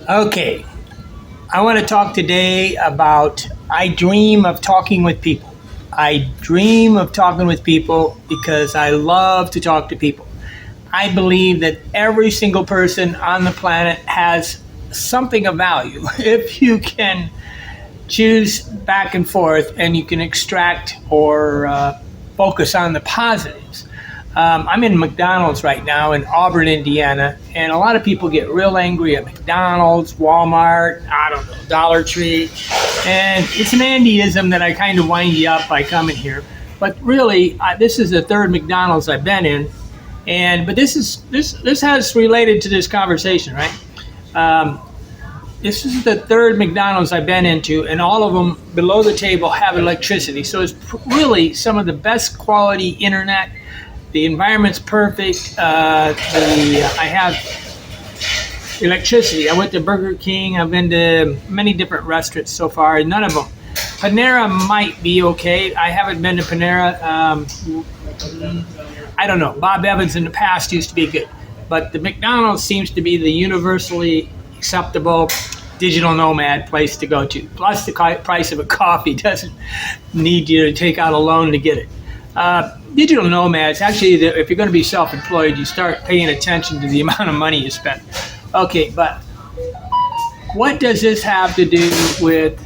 Okay, I want to talk today about I dream of talking with people. I dream of talking with people because I love to talk to people. I believe that every single person on the planet has something of value. If you can choose back and forth and you can extract or focus on the positives. I'm in McDonald's right now in Auburn, Indiana, and a lot of people get real angry at McDonald's, Walmart, I don't know, Dollar Tree, and it's an Andyism that I kind of wind you up by coming here. But really, this is the third McDonald's I've been in, and but this has related to this conversation, right? Um, this is the third McDonald's I've been into, and all of them below the table have electricity. So it's really some of the best quality internet. The environment's perfect. I have electricity. I went to Burger King. I've been to many different restaurants so far. None of them. Panera might be okay. I haven't been to Panera. I don't know. Bob Evans in the past used to be good. But the McDonald's seems to be the universally acceptable digital nomad place to go to. Plus the price of a coffee doesn't need you to take out a loan to get it. Digital nomads, actually, if you're going to be self-employed, you start paying attention to the amount of money you spend. Okay, but what does this have to do with,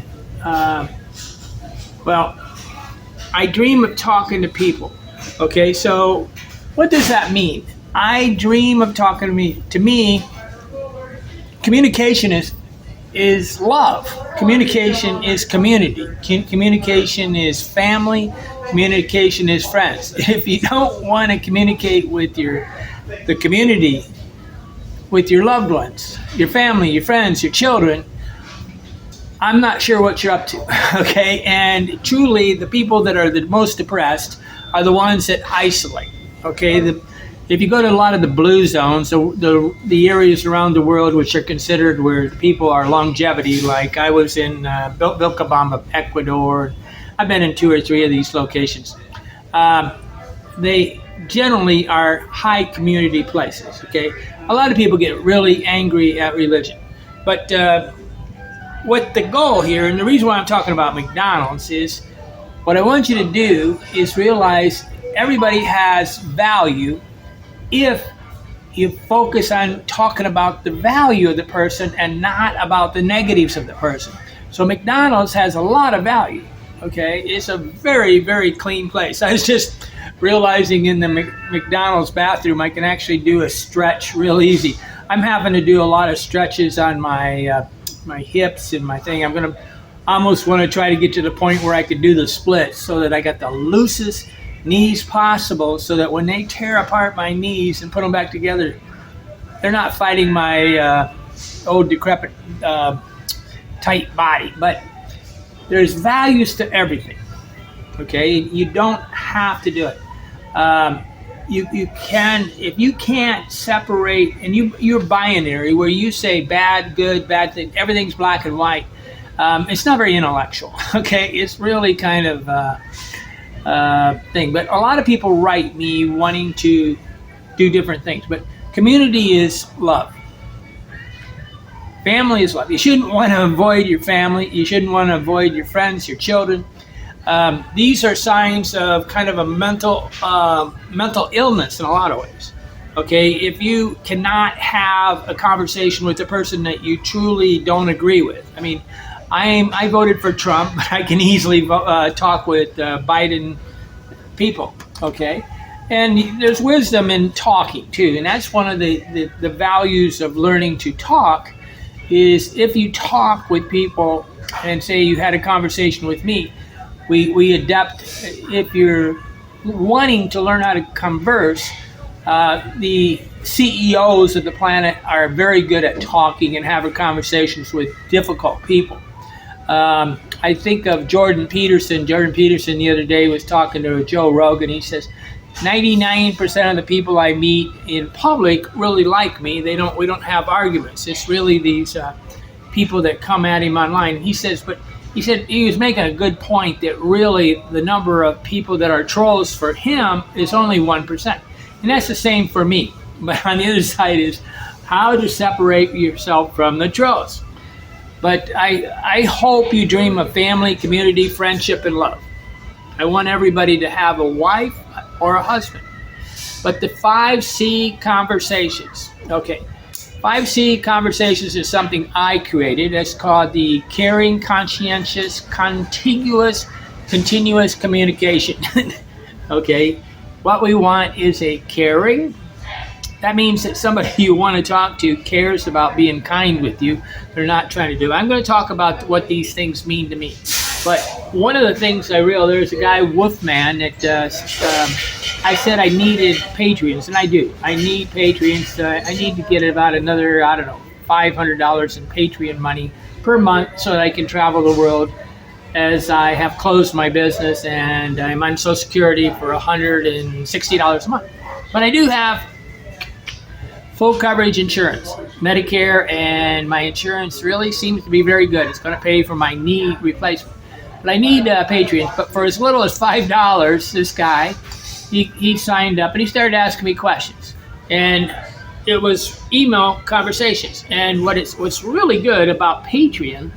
well, I dream of talking to people. Okay, so what does that mean? I dream of talking to me. To me, communication is love. Communication is community. Communication is family. Communication is friends. If you don't want to communicate with the community, with your loved ones, your family, your friends, your children, I'm not sure what you're up to. Okay, and truly, the people that are the most depressed are the ones that isolate. Okay, if you go to a lot of the blue zones, the areas around the world which are considered where people are longevity, like I was in Vilcabamba, Ecuador. I've been in 2 or 3 of these locations. They generally are high community places. Okay, a lot of people get really angry at religion, but what the goal here, and the reason why I'm talking about McDonald's is, what I want you to do is realize everybody has value if you focus on talking about the value of the person and not about the negatives of the person. So McDonald's has a lot of value. Okay, it's a very, very clean place. I was just realizing in the McDonald's bathroom, I can actually do a stretch real easy. I'm having to do a lot of stretches on my hips and my thing. I'm gonna almost want to try to get to the point where I could do the split so that I got the loosest knees possible, so that when they tear apart my knees and put them back together, they're not fighting my old decrepit tight body. But there's values to everything. Okay, you don't have to do it. You can, if you can't separate, and you're binary where you say bad, good, bad thing, everything's black and white. It's not very intellectual. Okay, it's really kind of thing. But a lot of people write me wanting to do different things. But community is love. Family is love. You shouldn't want to avoid your family. You shouldn't want to avoid your friends, your children. These are signs of kind of a mental illness in a lot of ways. Okay, if you cannot have a conversation with a person that you truly don't agree with. I mean, I voted for Trump, but I can easily talk with Biden people. Okay, and there's wisdom in talking too, and that's one of the values of learning to talk. Is if you talk with people and say you had a conversation with me, we adapt. If you're wanting to learn how to converse, the CEOs of the planet are very good at talking and having conversations with difficult people. I think of Jordan Peterson. Jordan Peterson the other day was talking to Joe Rogan. He says, 99% of the people I meet in public really like me. We don't have arguments. It's really these people that come at him online. He said he was making a good point that really the number of people that are trolls for him is only 1%. And that's the same for me. But on the other side is how to separate yourself from the trolls. But I hope you dream of family, community, friendship, and love. I want everybody to have a wife or a husband. But the 5C conversations, okay, 5C conversations is something I created. It's called the caring, conscientious, contiguous, continuous communication. Okay, what we want is a caring. That means that somebody you want to talk to cares about being kind with you. They're not trying to do. I'm going to talk about what these things mean to me. But one of the things I realized, there's a guy, Wolfman, that I said I needed Patreons, and I do. I need Patreons. I need to get about another, I don't know, $500 in Patreon money per month so that I can travel the world, as I have closed my business and I'm on Social Security for $160 a month. But I do have full coverage insurance, Medicare, and my insurance really seems to be very good. It's going to pay for my knee replacement. But I need Patreons. But for as little as $5, this guy, he signed up and he started asking me questions. And it was email conversations. And what's really good about Patreon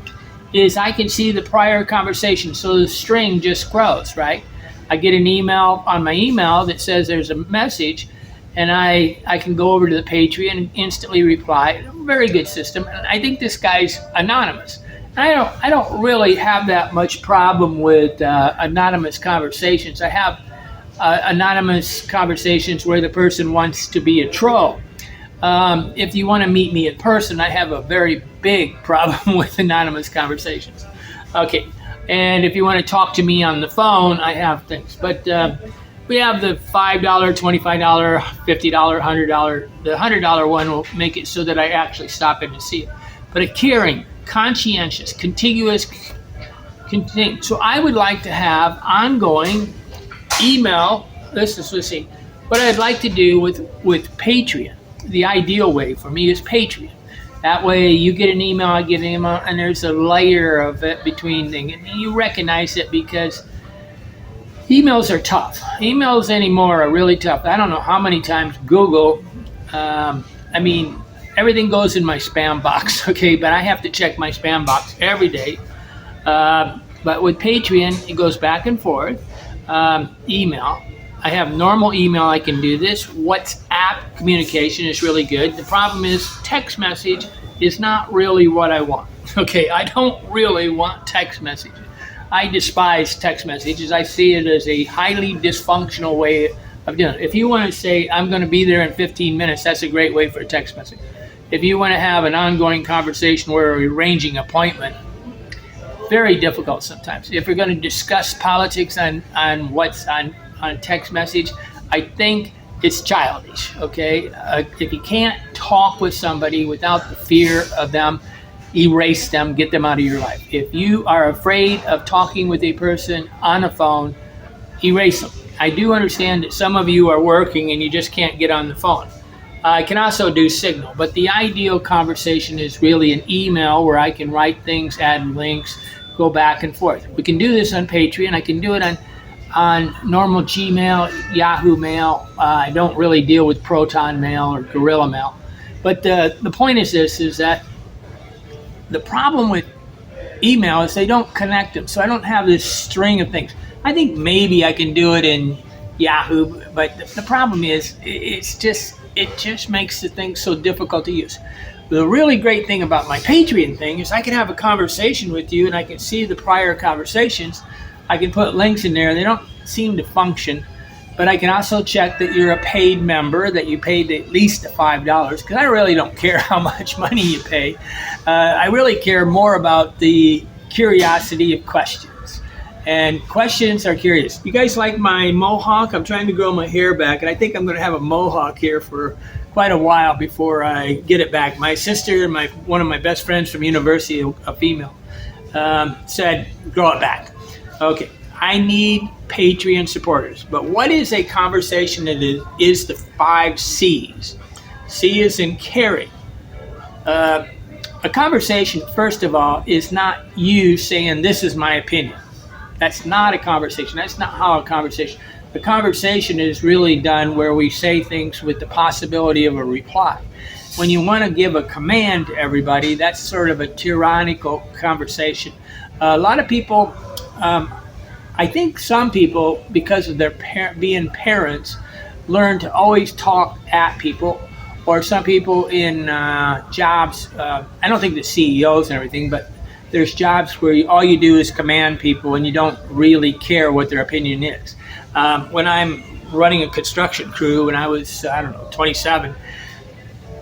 is I can see the prior conversation, so the string just grows, right? I get an email on my email that says there's a message, and I can go over to the Patreon and instantly reply. Very good system. And I think this guy's anonymous. I don't really have that much problem with anonymous conversations. I have anonymous conversations where the person wants to be a troll. If you want to meet me in person, I have a very big problem with anonymous conversations. Okay, and if you want to talk to me on the phone, I have things. But we have the $5, $25, $50, $100. The $100 one will make it so that I actually stop in to see it. But a caring, conscientious, contiguous thing. So I would like to have ongoing email. Let's see. What I'd like to do with Patreon, the ideal way for me is Patreon. That way you get an email, I get an email, and there's a layer of it between things. And you recognize it because emails are tough. Emails anymore are really tough. I don't know how many times Google, everything goes in my spam box, okay, but I have to check my spam box every day. But with Patreon, it goes back and forth. Email. I have normal email, I can do this. WhatsApp communication is really good. The problem is text message is not really what I want. Okay, I don't really want text messages. I despise text messages. I see it as a highly dysfunctional way of doing it. If you want to say, I'm going to be there in 15 minutes, that's a great way for a text message. If you want to have an ongoing conversation where we're arranging an appointment, very difficult sometimes. If we're going to discuss politics on text message, I think it's childish, okay? If you can't talk with somebody without the fear of them, erase them, get them out of your life. If you are afraid of talking with a person on a phone, erase them. I do understand that some of you are working and you just can't get on the phone. I can also do Signal, but the ideal conversation is really an email where I can write things, add links, go back and forth. We can do this on Patreon. I can do it on normal Gmail, Yahoo Mail. I don't really deal with Proton Mail or Gorilla Mail. But the point is this, is that the problem with email is they don't connect them. So I don't have this string of things. I think maybe I can do it in Yahoo, but the problem is it just makes the thing so difficult to use. The really great thing about my Patreon thing is I can have a conversation with you and I can see the prior conversations. I can put links in there. They don't seem to function, but I can also check that you're a paid member, that you paid at least the $5, because I really don't care how much money you pay. I really care more about the curiosity of questions. And questions are curious. You guys like my mohawk? I'm trying to grow my hair back, and I think I'm going to have a mohawk here for quite a while before I get it back. My sister and one of my best friends from university, a female, said, grow it back. Okay, I need Patreon supporters. But what is a conversation that is the 5 C's? C is in caring. A conversation, first of all, is not you saying, this is my opinion. That's not a conversation. That's not how a conversation. The conversation is really done where we say things with the possibility of a reply. when you want to give a command to everybody, that's sort of a tyrannical conversation. A lot of people, I think some people, because of their being parents, learn to always talk at people. Or some people in jobs, I don't think the CEOs and everything, but there's jobs where all you do is command people and you don't really care what their opinion is. When I'm running a construction crew, when I was, 27,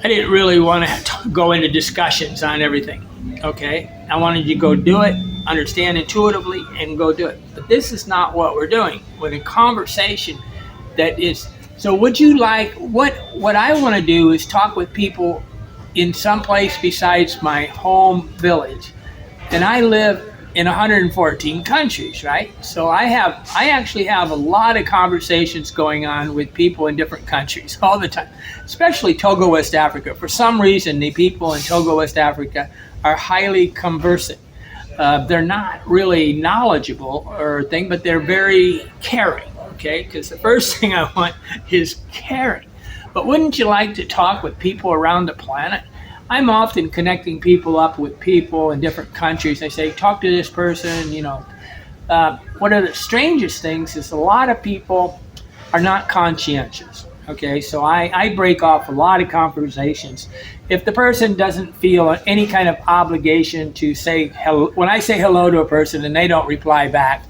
I didn't really want to go into discussions on everything, okay? I wanted you to go do it, understand intuitively, and go do it. But this is not what we're doing. With a conversation that is, so would you like, what I want to do is talk with people in some place besides my home village. And I live in 114 countries, right? So I actually have a lot of conversations going on with people in different countries all the time, especially Togo, West Africa. For some reason, the people in Togo, West Africa are highly conversant. They're not really knowledgeable or thing, but they're very caring, okay? Because the first thing I want is caring. But wouldn't you like to talk with people around the planet? I'm often connecting people up with people in different countries. I say, talk to this person, One of the strangest things is a lot of people are not conscientious. Okay, so I break off a lot of conversations. If the person doesn't feel any kind of obligation to say hello, when I say hello to a person and they don't reply back,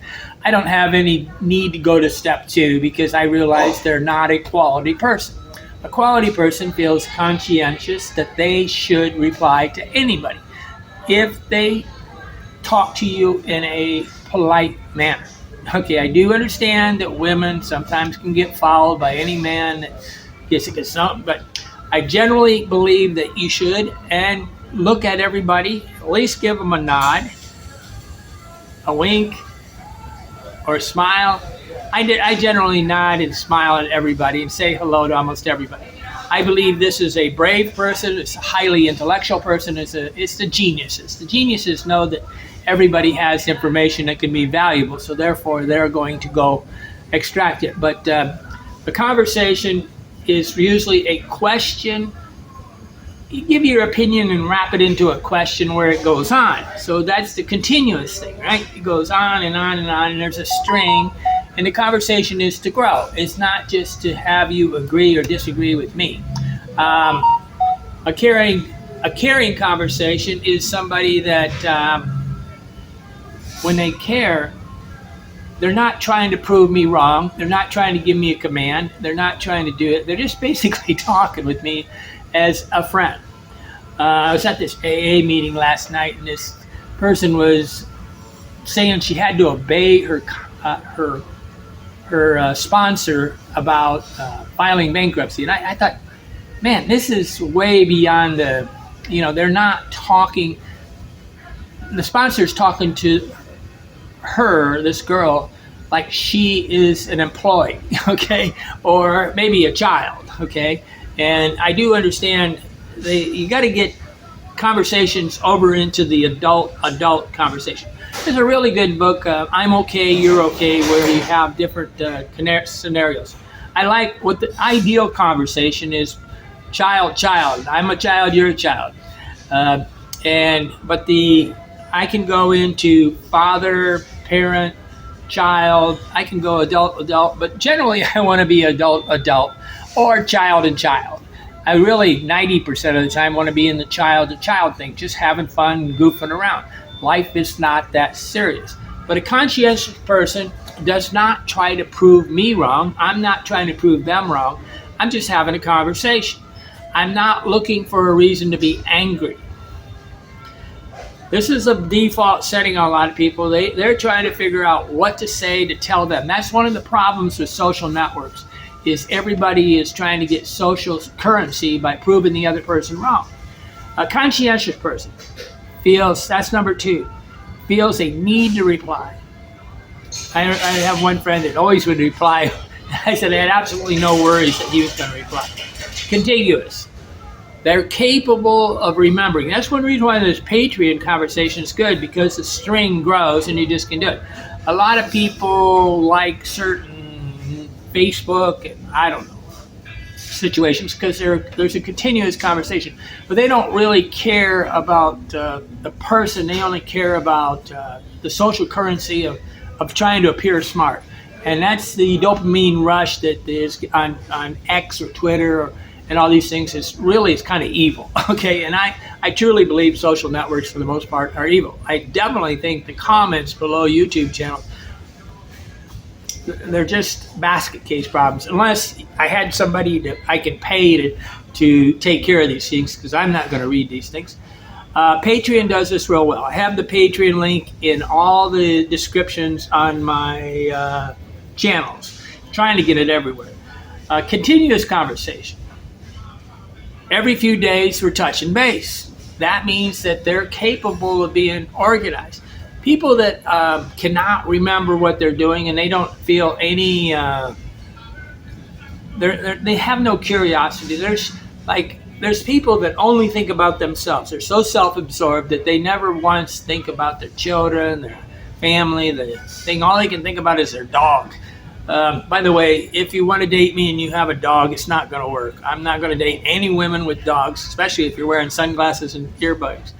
I don't have any need to go to step 2 because I realize they're not a quality person. A quality person feels conscientious that they should reply to anybody if they talk to you in a polite manner. Okay, I do understand that women sometimes can get fouled by any man that gets something, but I generally believe that you should and look at everybody, at least give them a nod, a wink, or a smile. I generally nod and smile at everybody and say hello to almost everybody. I believe this is a brave person, it's a highly intellectual person, it's the geniuses. The geniuses know that everybody has information that can be valuable, so therefore they're going to go extract it. But the conversation is usually a question. You give your opinion and wrap it into a question where it goes on. So that's the continuous thing, right? It goes on and on and on, and there's a string. And the conversation is to grow. It's not just to have you agree or disagree with me. A caring conversation is somebody that when they care, they're not trying to prove me wrong. They're not trying to give me a command. They're not trying to do it. They're just basically talking with me as a friend. I was at this AA meeting last night, and this person was saying she had to obey her sponsor about filing bankruptcy. And I thought, man, this is way beyond they're not talking, the sponsor's talking to her, this girl, like she is an employee, okay? Or maybe a child, okay? And I do understand you got to get conversations over into the adult conversation. There's a really good book, I'm Okay, You're Okay, where you have different scenarios. I like what the ideal conversation is, child. I'm a child, you're a child. I can go into father, parent, child. I can go adult, but generally I want to be adult, or child and child. I really, 90% of the time, want to be in the child to child thing, just having fun, goofing around. Life is not that serious. But a conscientious person does not try to prove me wrong. I'm not trying to prove them wrong. I'm just having a conversation. I'm not looking for a reason to be angry. This is a default setting on a lot of people. They're trying to figure out what to say to tell them. That's one of the problems with social networks, is everybody is trying to get social currency by proving the other person wrong. A conscientious person feels, that's number 2, feels a need to reply. I have one friend that always would reply. I said I had absolutely no worries that he was going to reply. Contiguous. They're capable of remembering. That's one reason why this Patreon conversation is good, because the string grows and you just can do it. A lot of people like certain Facebook and I don't know, situations because there's a continuous conversation, but they don't really care about the person. They only care about the social currency of trying to appear smart. And that's the dopamine rush that is on X or Twitter and all these things. It's kind of evil, okay? And I truly believe social networks, for the most part, are evil. I definitely think the comments below YouTube channels, they're just basket case problems, unless I had somebody that I can pay to take care of these things, because I'm not going to read these things. Patreon does this real well. I have the Patreon link in all the descriptions on my channels, trying to get it everywhere. Continuous conversation. Every few days we're touching base. That means that they're capable of being organized. People that cannot remember what they're doing and they don't feel any, they have no curiosity. There's people that only think about themselves. They're so self-absorbed that they never once think about their children, their family, all they can think about is their dog. By the way, if you want to date me and you have a dog, it's not going to work. I'm not going to date any women with dogs, especially if you're wearing sunglasses and earbuds.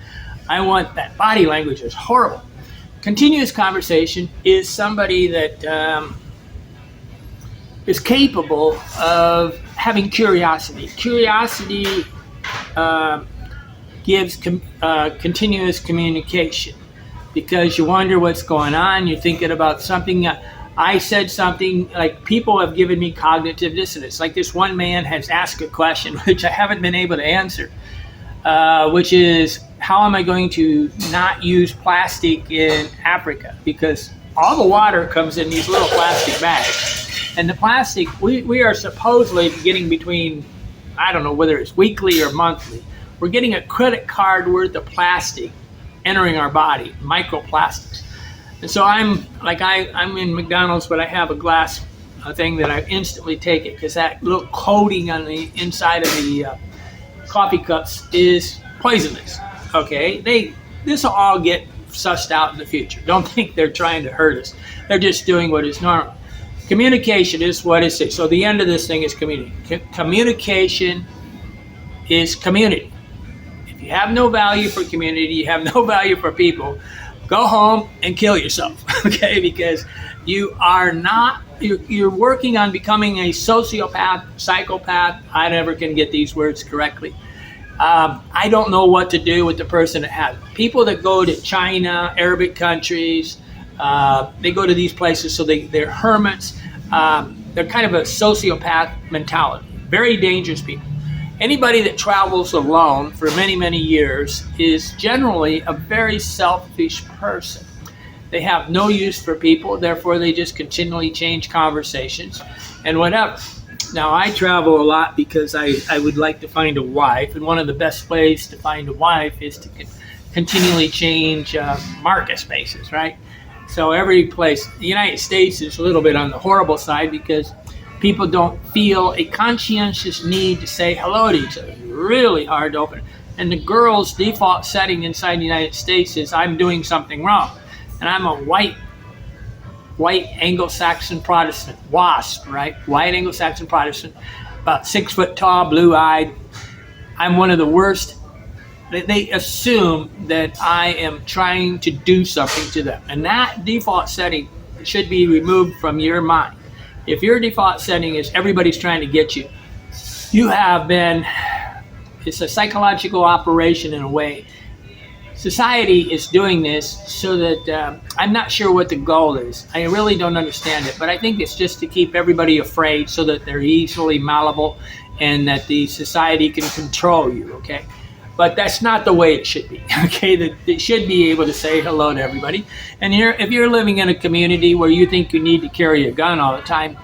I want that body language is horrible. Continuous conversation is somebody that is capable of having curiosity. Curiosity gives continuous communication, because you wonder what's going on. You're thinking about something. I said something, like, people have given me cognitive dissonance. Like, this one man has asked a question which I haven't been able to answer, which is, how am I going to not use plastic in Africa? Because all the water comes in these little plastic bags. And the plastic, we are supposedly getting between, I don't know whether it's weekly or monthly, we're getting a credit card worth of plastic entering our body, microplastics. And so I'm in McDonald's, but I have a glass thing that I instantly take it, because that little coating on the inside of the coffee cups is poisonous. Okay, this will all get sussed out in the future. Don't think they're trying to hurt us. They're just doing what is normal. Communication is what is it. So the end of this thing is community. Communication is community. If you have no value for community, you have no value for people, go home and kill yourself, okay? Because you are not, you're working on becoming a sociopath, psychopath. I never can get these words correctly. I don't know what to do with the person that has people that go to China, Arabic countries. They go to these places, so they're hermits. They're kind of a sociopath mentality. Very dangerous people. Anybody that travels alone for many, many years is generally a very selfish person. They have no use for people, therefore they just continually change conversations and whatever. Now, I travel a lot because I would like to find a wife, and one of the best ways to find a wife is to continually change market spaces, right? So every place, the United States is a little bit on the horrible side because people don't feel a conscientious need to say hello to each other. It's really hard to open it. And the girl's default setting inside the United States is, I'm doing something wrong. And I'm a white Anglo-Saxon Protestant, WASP, right? White Anglo-Saxon Protestant, about 6 foot tall, blue-eyed. I'm one of the worst. They assume that I am trying to do something to them. And that default setting should be removed from your mind. If your default setting is everybody's trying to get you, you have been, it's a psychological operation in a way. Society is doing this so that, I'm not sure what the goal is. I really don't understand it, but I think it's just to keep everybody afraid so that they're easily malleable and that the society can control you, okay? But that's not the way it should be, okay? That it should be able to say hello to everybody. And if you're living in a community where you think you need to carry a gun all the time,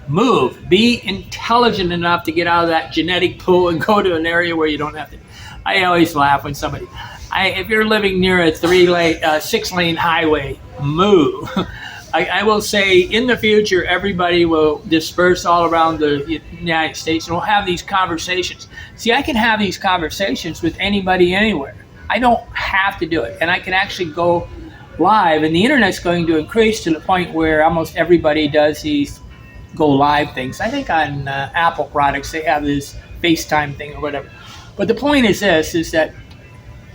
move. Be intelligent enough to get out of that genetic pool and go to an area where you don't have to. I always laugh when somebody, if you're living near a 6-lane highway, move. I will say in the future, everybody will disperse all around the United States and we'll have these conversations. See, I can have these conversations with anybody anywhere. I don't have to do it. And I can actually go live, and the internet's going to increase to the point where almost everybody does these go live things. I think on Apple products they have this FaceTime thing or whatever. But the point is this: is that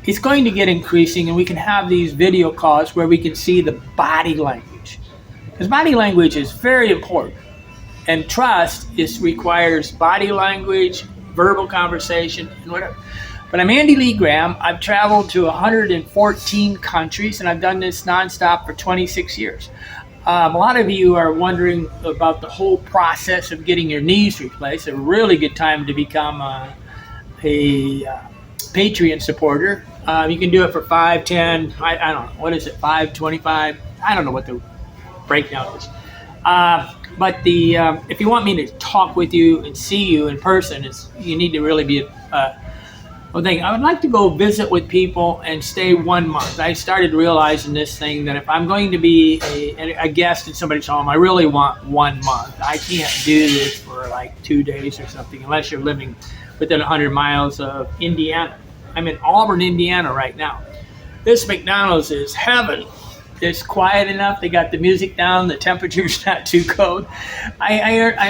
it's going to get increasing, and we can have these video calls where we can see the body language, because body language is very important, and trust requires body language, verbal conversation, and whatever. But I'm Andy Lee Graham. I've traveled to 114 countries, and I've done this nonstop for 26 years. A lot of you are wondering about the whole process of getting your knees replaced. A really good time to become a Patreon supporter. You can do it for 5, 10, I don't know, what is it, 5, 25? I don't know what the breakdown is. But if you want me to talk with you and see you in person, you need to really be one thing. I would like to go visit with people and stay 1 month. I started realizing this thing that if I'm going to be a guest in somebody's home, I really want 1 month. I can't do this for like 2 days or something unless you're living within 100 miles of Indiana. I'm in Auburn, Indiana right now. This McDonald's is heaven. It's quiet enough. They got the music down. The temperature's not too cold. I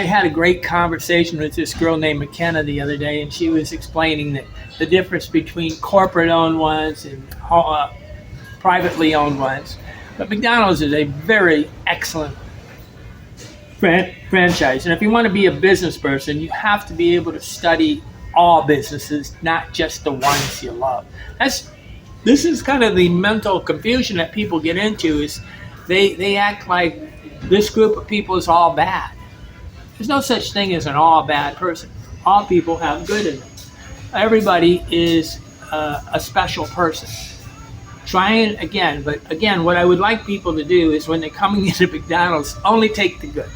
had a great conversation with this girl named McKenna the other day, and she was explaining that the difference between corporate-owned ones and privately owned ones. But McDonald's is a very excellent franchise. And if you want to be a business person, you have to be able to study all businesses, not just the ones you love. This is kind of the mental confusion that people get into, is they act like this group of people is all bad. There's no such thing as an all bad person. All people have good in them. Everybody is a special person. Trying again, but again, what I would like people to do is when they're coming into McDonald's, only take the good.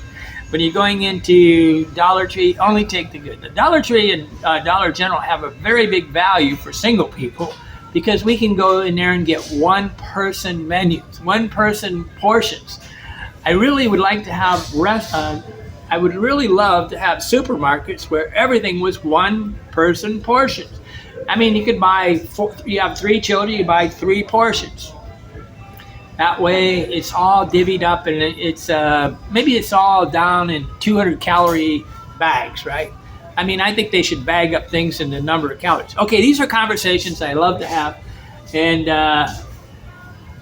When you're going into Dollar Tree, only take the good. The Dollar Tree and Dollar General have a very big value for single people, because we can go in there and get one-person menus, one-person portions. I really would like to have I would really love to have supermarkets where everything was one-person portions. I mean, you could you have 3 children, you buy 3 portions. That way, it's all divvied up, and it's maybe it's all down in 200-calorie bags, right? I mean, I think they should bag up things in the number of calories. Okay, these are conversations I love to have, and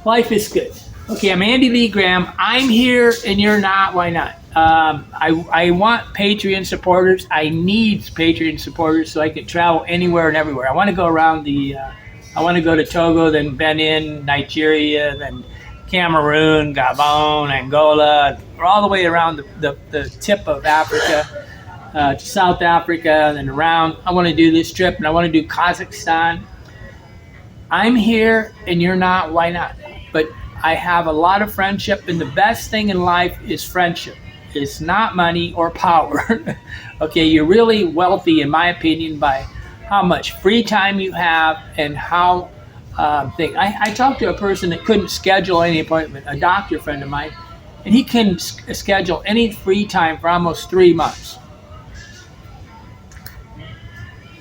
life is good. Okay, I'm Andy Lee Graham. I'm here and you're not. Why not? I want Patreon supporters. I need Patreon supporters so I can travel anywhere and everywhere. I want to go around I want to go to Togo, then Benin, Nigeria, then Cameroon, Gabon, Angola, all the way around the tip of Africa. To South Africa and then around. I want to do this trip, and I want to do Kazakhstan. I'm here and you're not. Why not? But I have a lot of friendship, and the best thing in life is friendship. It's not money or power. Okay, you're really wealthy, in my opinion, by how much free time you have and how I talked to a person that couldn't schedule any appointment, a doctor friend of mine, and he couldn't schedule any free time for almost 3 months.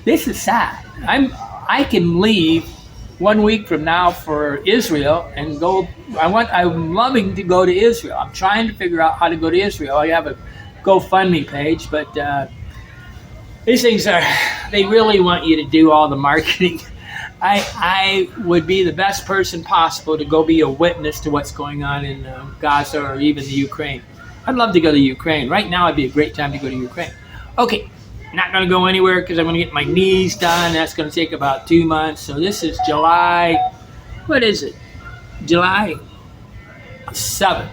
This is sad. I can leave 1 week from now for Israel and go. I'm loving to go to Israel. I'm trying to figure out how to go to Israel. I have a GoFundMe page, but these things they really want you to do all the marketing. I would be the best person possible to go be a witness to what's going on in Gaza or even the Ukraine. I'd love to go to Ukraine. Right now, it'd be a great time to go to Ukraine. Okay. Not going to go anywhere because I'm going to get my knees done. That's going to take about 2 months. So this is July, what is it? July 7th,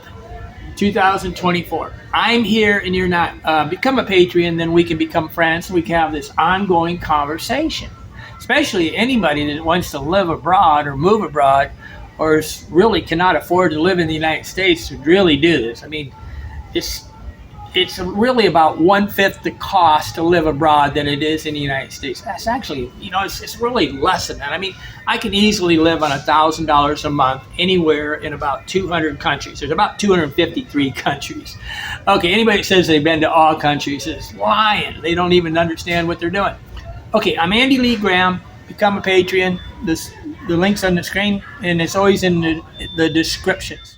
2024. I'm here and you're not. Become a Patreon, then we can become friends. We can have this ongoing conversation. Especially anybody that wants to live abroad or move abroad or really cannot afford to live in the United States should really do this. I mean, it's really about 1/5 the cost to live abroad than it is in the United States. That's actually, it's really less than that. I mean, I can easily live on $1,000 a month anywhere in about 200 countries. There's about 253 countries. Okay, anybody that says they've been to all countries is lying. They don't even understand what they're doing. Okay, I'm Andy Lee Graham. Become a Patreon. The link's on the screen, and it's always in the descriptions.